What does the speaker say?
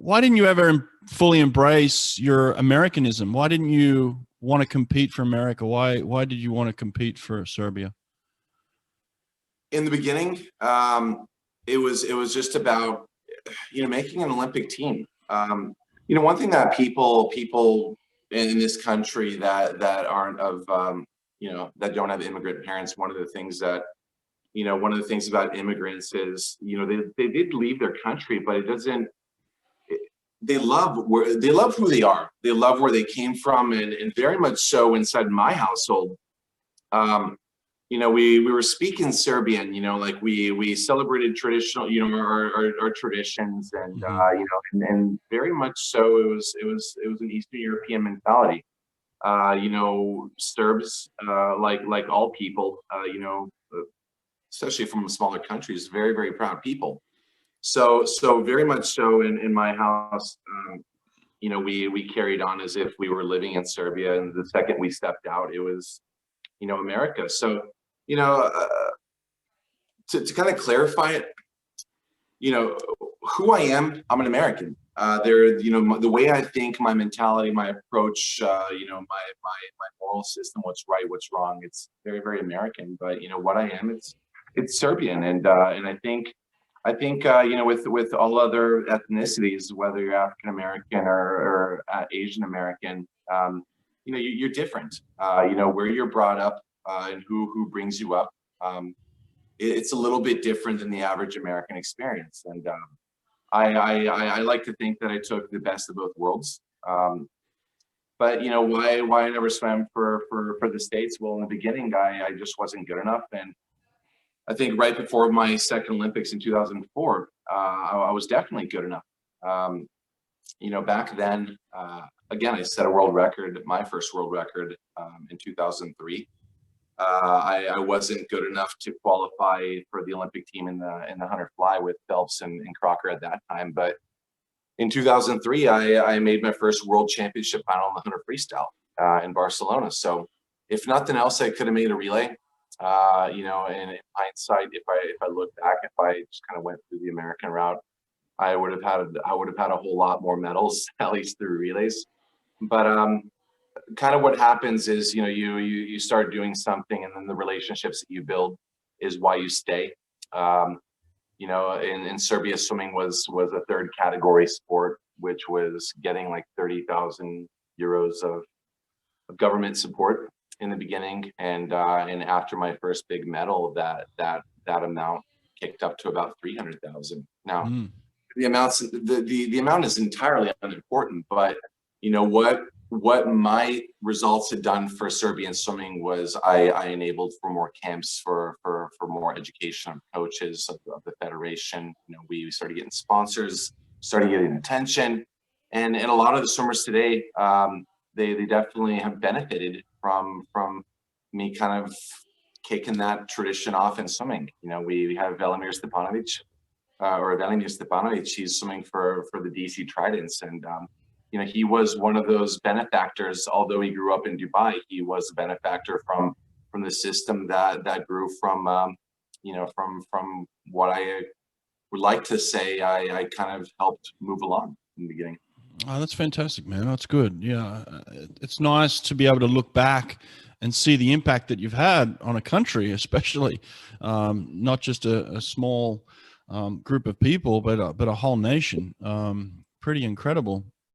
why didn't you ever fully embrace your Americanism? Why didn't you want to compete for America? Why did you want to compete for Serbia? In the beginning, it was just about making an Olympic team. One thing that people in this country that aren't of that don't have immigrant parents, one of the things about immigrants is they did leave their country, but it doesn't. They love who they are. They love where they came from, and very much so inside my household. We were speaking Serbian, like we celebrated traditional, our traditions, and Hmm. and very much so it was an Eastern European mentality. Serbs, like all people, especially from smaller countries, very, very proud people. So very much so in my house, we carried on as if we were living in Serbia, and the second we stepped out, it was America. So you know to kind of clarify it, who I am, I'm an American. The way I think, my mentality, my approach, my moral system, what's right, what's wrong, it's very, very American. But what I am, it's Serbian, and I think with all other ethnicities, whether you're African American or Asian American, you're different. Where you're brought up, and who brings you up. It's a little bit different than the average American experience, and I like to think that I took the best of both worlds. But why I never swam for the States? Well, in the beginning, I just wasn't good enough, and I think right before my second Olympics in 2004, I was definitely good enough. Back then, again, I set a world record, my first world record, in 2003. I wasn't good enough to qualify for the Olympic team in the 100 fly with Phelps and Crocker at that time. But in 2003, I made my first world championship final in the 100 freestyle in Barcelona. So if nothing else, I could have made a relay. And in hindsight, if I look back, if I just kind of went through the American route, I would have had a whole lot more medals, at least through relays. But kind of what happens is, you start doing something, and then the relationships that you build is why you stay. In Serbia, swimming was a third category sport, which was getting like 30,000 euros of government support in the beginning, and after my first big medal, that amount kicked up to about 300,000. Now, Mm. the amount is entirely unimportant, but what my results had done for Serbian swimming was I enabled for more camps, for more education of coaches of the federation. We started getting sponsors, started getting attention, and a lot of the swimmers today, they definitely have benefited from me kind of kicking that tradition off in swimming. We have Velimir Stepanovic. He's swimming for the DC Tridents, and he was one of those benefactors. Although he grew up in Dubai, he was a benefactor from the system that grew from from what I would like to say I kind of helped move along in the beginning. Oh, that's fantastic, man. That's good. Yeah. It's nice to be able to look back and see the impact that you've had on a country, especially not just a small group of people, but a whole nation. Pretty incredible.